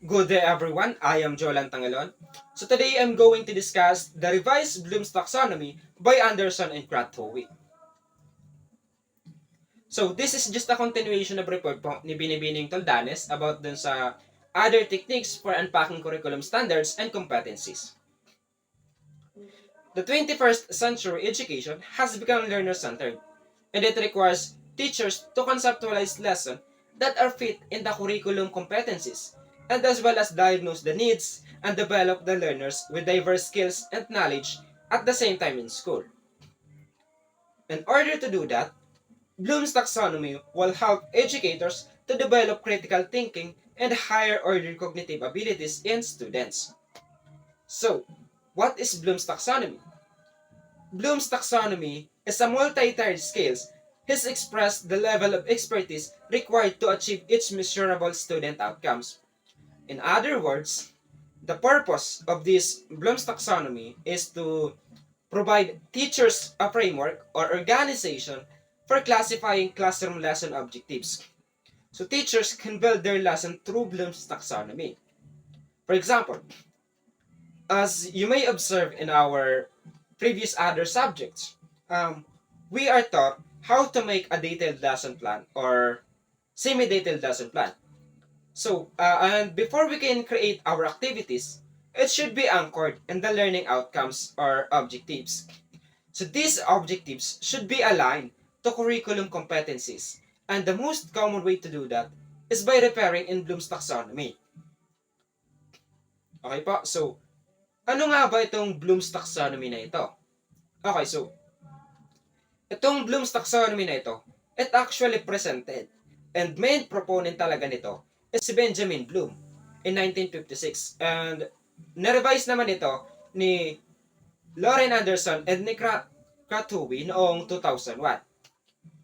Good day everyone, I am Jolan Tangalon. So today I'm going to discuss the revised Bloom's Taxonomy by Anderson and Kratowi. So this is just a continuation of report po ni Binibining Toldanes about dun sa other techniques for unpacking curriculum standards and competencies. The 21st century education has become learner-centered, and it requires teachers to conceptualize lessons that are fit in the curriculum competencies, and as well as diagnose the needs and develop the learners with diverse skills and knowledge at the same time in school. In order to do that, Bloom's taxonomy will help educators to develop critical thinking and higher order cognitive abilities in students. So, what is Bloom's taxonomy? Bloom's taxonomy is a multi-tiered scale. He's expressed the level of expertise required to achieve each measurable student outcomes. In other words, the purpose of this Bloom's taxonomy is to provide teachers a framework or organization for classifying classroom lesson objectives. So teachers can build their lesson through Bloom's taxonomy. For example, as you may observe in our previous other subjects, we are taught how to make a detailed lesson plan or semi-detailed lesson plan. So, and before we can create our activities, it should be anchored in the learning outcomes or objectives. So these objectives should be aligned to curriculum competencies. And the most common way to do that is by referring in Bloom's taxonomy. Okay po? So, ano nga ba itong Bloom's taxonomy na ito? Okay, so, itong Bloom's taxonomy na ito, it actually presented and main proponent talaga nito is si Benjamin Bloom in 1956. And na-revise naman ito ni Lauren Anderson and ni Kratowi noong 2001.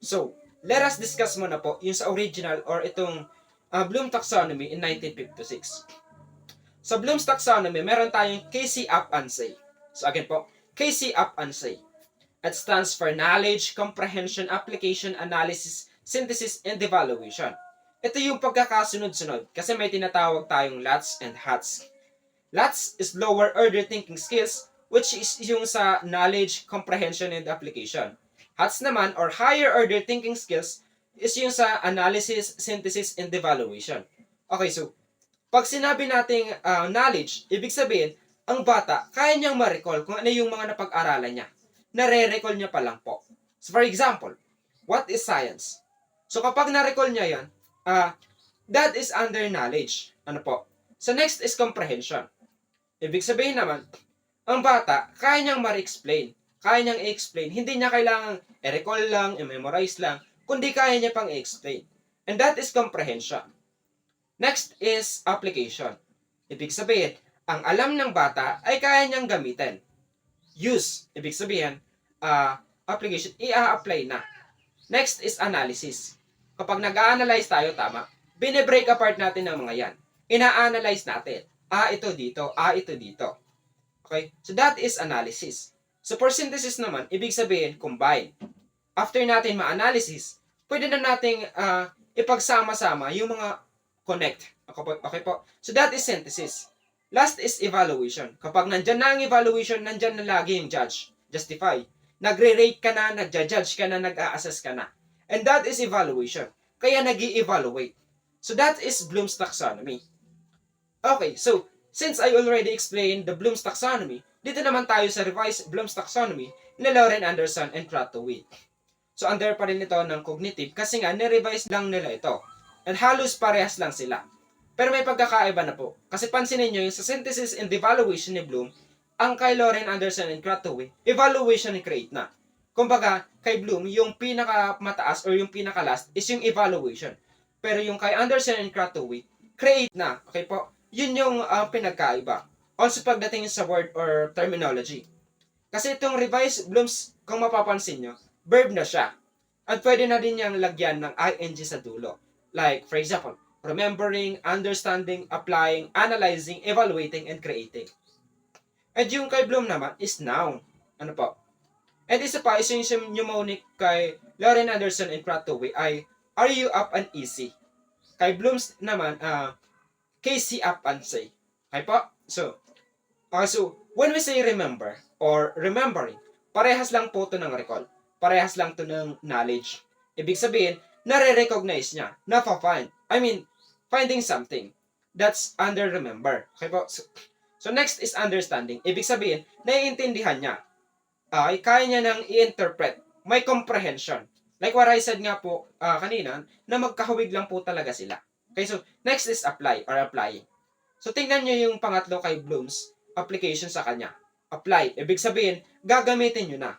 So, let us discuss muna po yung sa original or itong Bloom taxonomy in 1956. Sa Bloom's taxonomy, meron tayong KC Up and Say. So again po, KC Up and Say. It stands for Knowledge, Comprehension, Application, Analysis, Synthesis, and Evaluation. Ito yung pagkakasunod-sunod kasi may tinatawag tayong LATS and HATS. LATS is lower order thinking skills, which is yung sa knowledge, comprehension, and application. HATS naman or higher order thinking skills is yung sa analysis, synthesis, and evaluation. Okay, so pag sinabi nating knowledge, ibig sabihin, ang bata, kaya niyang ma-recall kung ano yung mga napag-aralan niya. Nare-recall niya pa lang po. So for example, what is science? So kapag na-recall niya yan, that is under knowledge. Ano po? So next is comprehension. Ibig sabihin naman, ang bata, kaya niyang ma-explain. Kaya niyang i-explain. Hindi niya kailangang i-recall lang, i-memorize lang, kundi kaya niya pang i-explain. And that is comprehension. Next is application. Ibig sabihin, ang alam ng bata ay kaya niyang gamitin. Use, ibig sabihin, application, i-apply na. Next is analysis. Kapag nag-a-analyze tayo, tama, bine-break apart natin ng mga yan. Ina-analyze natin. Ito dito, ito dito. Okay? So that is analysis. So for synthesis naman, ibig sabihin, combine. After natin ma-analysis, pwede na nating ipagsama-sama yung mga connect. Okay po? So that is synthesis. Last is evaluation. Kapag nandyan na ang evaluation, nandyan na lagi yung judge. Justify. Nagre-rate ka na, nagja-judge ka na, nag-a-assess ka na. And that is evaluation. Kaya nag-i-evaluate. So that is Bloom's taxonomy. Okay, so since I already explained the Bloom's taxonomy, dito naman tayo sa revised Bloom's taxonomy ni Lauren Anderson and Kratowi. So under pa rin ito ng cognitive kasi nga ni-revise lang nila ito. And halos parehas lang sila. Pero may pagkakaiba na po. Kasi pansinin nyo yung sa synthesis and evaluation ni Bloom, ang kay Lauren Anderson and Kratowi, evaluation and create na. Kumbaga, kay Bloom, yung pinaka-mataas or yung pinaka-last is yung evaluation. Pero yung kay Anderson and Kratowi, create na. Okay po? Yun yung pinagkaiba. Also pagdating sa word or terminology. Kasi itong revised Bloom's, kung mapapansin nyo, verb na siya. At pwede na din niyang lagyan ng ing sa dulo. Like, for example, remembering, understanding, applying, analyzing, evaluating, and creating. At yung kay Bloom naman is noun. Ano po? And isa pa, isa yung mnemonic kay Lauren Anderson and Kratowi ay, are you up and easy? Kay Bloom's naman, Casey up and say. Okay po? So, when we say remember or remembering, parehas lang po to ng recall. Parehas lang to ng knowledge. Ibig sabihin, nare-recognize niya, finding something. That's under remember. Okay po? So next is understanding. Ibig sabihin, naiintindihan niya. Kaya niya nang i-interpret. May comprehension. Like what I said nga po kanina, na magkahawig lang po talaga sila. Okay, so next is apply or applying. So tingnan niyo yung pangatlo kay Bloom's application sa kanya. Apply. Ibig sabihin, gagamitin nyo na.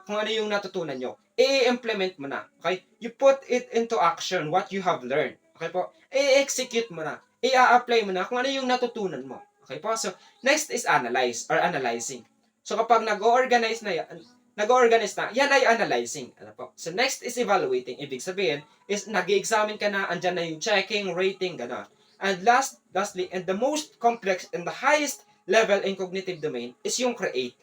Kung ano yung natutunan nyo. I-implement mo na. Okay? You put it into action, what you have learned. Okay po? I-execute mo na. I-apply mo na kung ano yung natutunan mo. Okay po? So, next is analyze or analyzing. So, kapag nag-organize na yan ay analyzing. Ano po? So, next is evaluating. Ibig sabihin, is nag-examine ka na, andyan na yung checking, rating, gano'n. And lastly, and the most complex and the highest level in cognitive domain is yung create.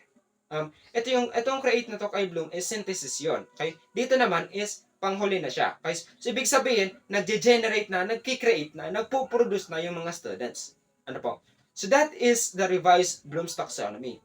Itong create na to kay Bloom is synthesis yon. Okay? Dito naman is panghuli na siya. Okay? So, ibig sabihin, nag-generate na, nag-create na, nagpo-produce na yung mga students. Ano po? So, that is the revised Bloom's taxonomy.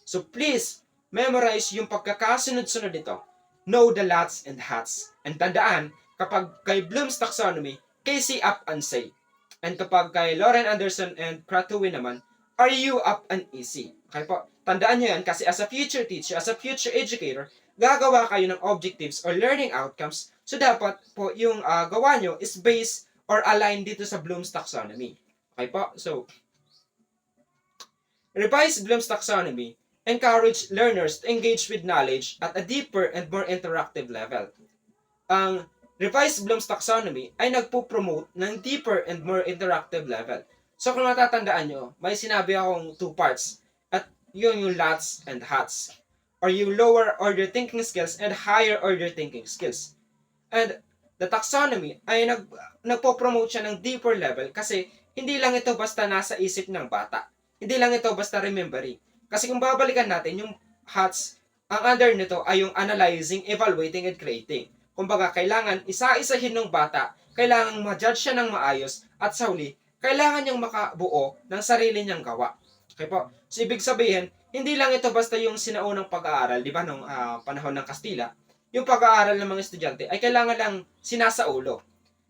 So, please, memorize yung pagkakasunod-sunod nito. Know the lots and hats. And tandaan, kapag kay Bloom's taxonomy, Casey up and say. And kapag kay Lauren Anderson and Kratowi naman, are you up and easy? Okay po, tandaan nyo yan kasi as a future teacher, as a future educator, gagawa kayo ng objectives or learning outcomes. So dapat po yung gawa nyo is based or aligned dito sa Bloom's taxonomy. Okay po, so revise Bloom's taxonomy, encourage learners to engage with knowledge at a deeper and more interactive level. Ang revised Bloom's taxonomy ay nagpo-promote ng deeper and more interactive level. So kung natatandaan nyo, may sinabi akong two parts. At yun yung lots and hats. Or yung lower order thinking skills and higher order thinking skills. And the taxonomy ay nagpo-promote siya ng deeper level kasi hindi lang ito basta nasa isip ng bata. Hindi lang ito basta remembering. Kasi kung babalikan natin, yung hats, ang under nito ay yung analyzing, evaluating, and creating. Kumbaga, kailangan isa-isahin ng bata, kailangan ma-judge siya ng maayos, at sa huli, kailangan niyang makabuo ng sarili niyang gawa. Okay po? So, ibig sabihin, hindi lang ito basta yung sinaunang pag-aaral, di ba, nung panahon ng Kastila, yung pag-aaral ng mga estudyante ay kailangan lang sinasaulo.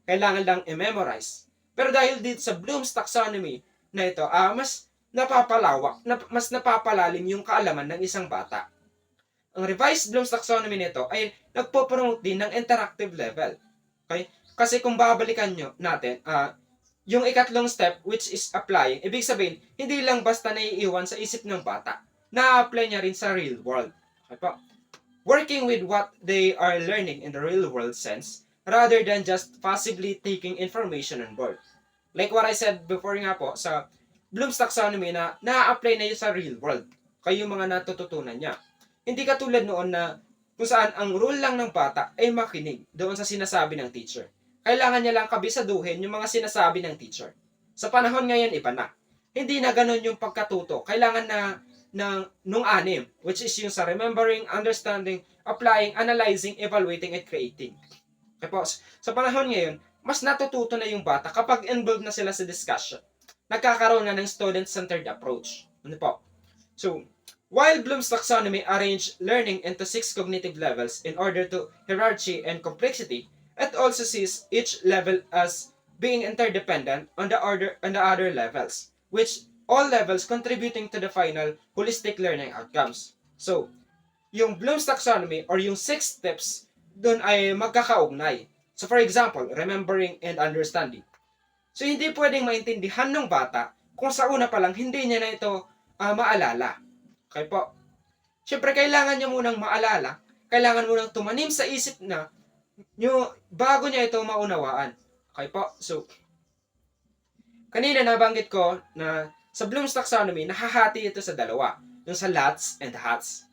Kailangan lang i-memorize. Pero dahil dito sa Bloom's taxonomy na ito, mas napapalawak, mas napapalalim yung kaalaman ng isang bata. Ang revised Bloom's taxonomy nito ay nagpo-promote din ng interactive level. Okay? Kasi kung babalikan nyo natin, yung ikatlong step, which is applying, ibig sabihin, hindi lang basta naiiwan sa isip ng bata. Na-apply niya rin sa real world. Okay po? Working with what they are learning in the real world sense, rather than just passively taking information on board. Like what I said before nga po, sa Bloom's taxonomy na na-apply na yun sa real world. Kayo mga natututunan niya. Hindi katulad noon na kung saan ang rule lang ng bata ay makinig doon sa sinasabi ng teacher. Kailangan niya lang kabisaduhin yung mga sinasabi ng teacher. Sa panahon ngayon, iba na. Hindi na ganun yung pagkatuto. Kailangan na nung anim, which is yung sa remembering, understanding, applying, analyzing, evaluating, and creating. Tapos, sa panahon ngayon, mas natututo na yung bata kapag involved na sila sa discussion. Nagkakaroon na ng student-centered approach. Ano po? So, while Bloom's taxonomy arranged learning into 6 cognitive levels in order to hierarchy and complexity, it also sees each level as being interdependent on the other levels, which all levels contributing to the final holistic learning outcomes. So, yung Bloom's taxonomy or yung 6 steps doon ay magkakaugnay. So for example, remembering and understanding. So hindi pwedeng maintindihan ng bata kung sa una pa lang hindi niya na ito maalala. Okay po? Siyempre kailangan niya munang maalala, kailangan munang tumanim sa isip na yung bago niya ito maunawaan. Okay po? So, kanina nabanggit ko na sa Bloom's taxonomy, nahahati ito sa dalawa. Yung sa lots and hats.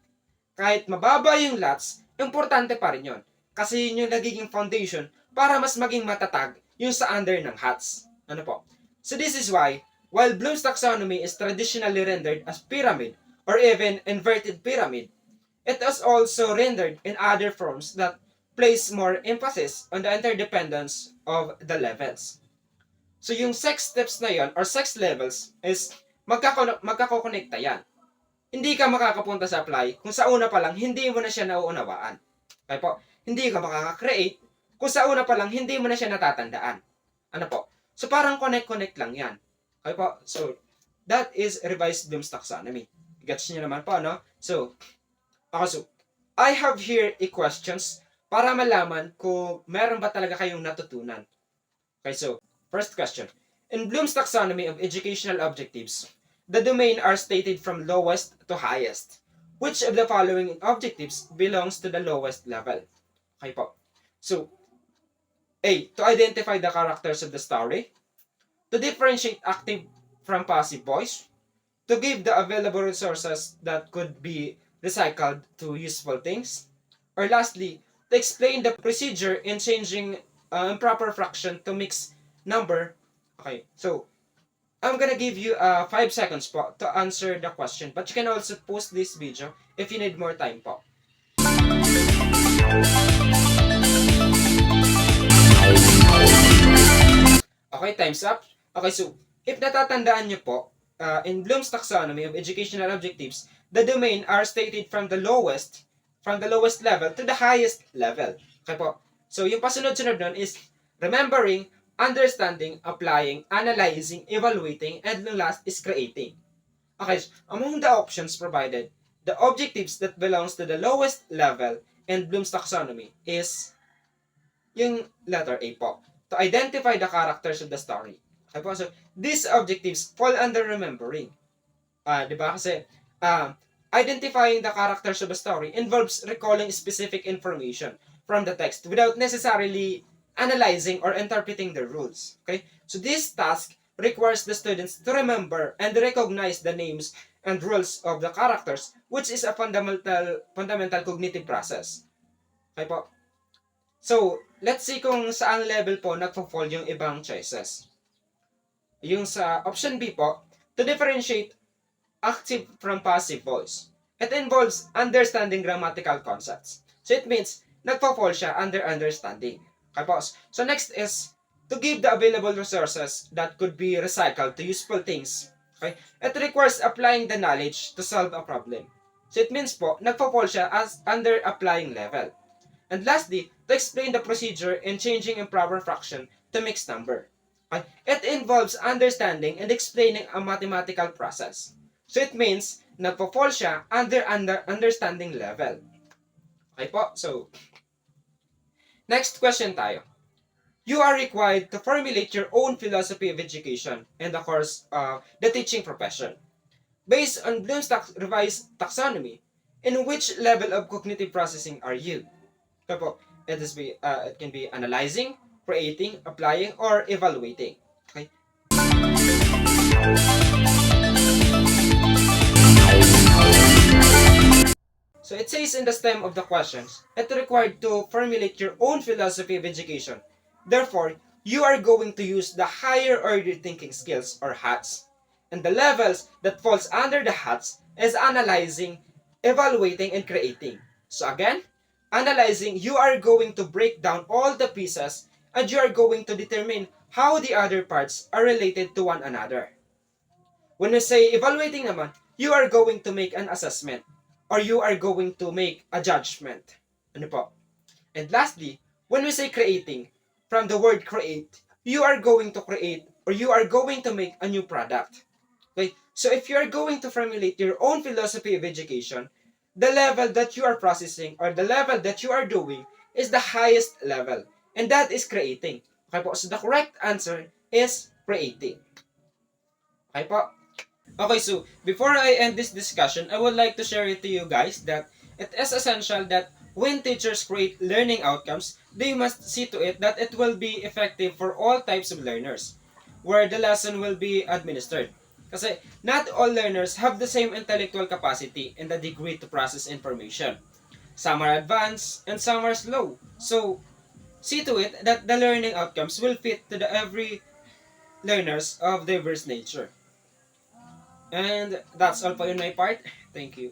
Kahit mababa yung lots, importante pa rin yun. Kasi yun yung nagiging foundation para mas maging matatag yung sa under ng hats. Ano po? So this is why, while Bloom's taxonomy is traditionally rendered as pyramid or even inverted pyramid, it is also rendered in other forms that place more emphasis on the interdependence of the levels. So yung sex steps na yon or sex levels is magkakoconnecta yan. Hindi ka makakapunta sa apply kung sa una pa lang hindi mo na siya nauunawaan. Okay po? Hindi ka makaka-create kung sa una pa lang hindi mo na siya natatandaan. Ano po? So parang connect-connect lang yan. Okay po? So that is revised Bloom's taxonomy. Gets niyo naman po, no? So I have here a questions para malaman kung meron ba talaga kayong natutunan. Okay, so first question. In Bloom's taxonomy of educational objectives, the domain are stated from lowest to highest. Which of the following objectives belongs to the lowest level? Okay po. So, A. To identify the characters of the story. To differentiate active from passive voice. To give the available resources that could be recycled to useful things. Or lastly, to explain the procedure in changing improper fraction to mixed number. Okay, so I'm gonna give you 5 seconds po to answer the question, but you can also post this video if you need more time po. Okay, time's up. Okay, so if natatandaan nyo po, in Bloom's taxonomy of educational objectives, the domain are stated from the lowest level to the highest level. Okay po. So yung pasunod-sunod nun is remembering, understanding, applying, analyzing, evaluating, and the last is creating. Okay, so among the options provided, the objectives that belongs to the lowest level in Bloom's taxonomy is yung letter A po. To identify the characters of the story. Okay po, so these objectives fall under remembering. Di ba? Kasi identifying the characters of a story involves recalling specific information from the text without necessarily analyzing or interpreting the rules. Okay? So this task requires the students to remember and recognize the names and rules of the characters, which is a fundamental cognitive process. Okay po? So, let's see kung saan level po nagpo-fall yung ibang choices. Yung sa option B po, to differentiate active from passive voice. It involves understanding grammatical concepts. So it means, nagpo-fall siya under understanding. Okay po? So next is, to give the available resources that could be recycled to useful things. Okay? It requires applying the knowledge to solve a problem. So it means po, nagpo-fall siya as under applying level. And lastly, to explain the procedure in changing improper fraction to mixed number. Okay? It involves understanding and explaining a mathematical process. So it means, nagpo-fall siya under understanding level. Okay po? So, next question tayo. You are required to formulate your own philosophy of education in the course of the teaching profession. Based on Bloom's revised taxonomy, in which level of cognitive processing are you? Okay po? It can be analyzing, creating, applying, or evaluating. Okay? So it says in the stem of the questions, it required to formulate your own philosophy of education. Therefore, you are going to use the higher order thinking skills or HATS. And the levels that falls under the HATS is analyzing, evaluating, and creating. So again, analyzing, you are going to break down all the pieces and you are going to determine how the other parts are related to one another. When we say evaluating naman, you are going to make an assessment or you are going to make a judgment. Ano po? And lastly, when we say creating, from the word create, you are going to create or you are going to make a new product. Okay? So if you are going to formulate your own philosophy of education, the level that you are processing or the level that you are doing is the highest level. And that is creating. Okay po? So the correct answer is creating. Okay po? Okay, so before I end this discussion, I would like to share it to you guys that it is essential that when teachers create learning outcomes, they must see to it that it will be effective for all types of learners, where the lesson will be administered. Kasi not all learners have the same intellectual capacity and the degree to process information. Some are advanced and some are slow. So, see to it that the learning outcomes will fit to the every learners of diverse nature. And that's all for in my part. Thank you.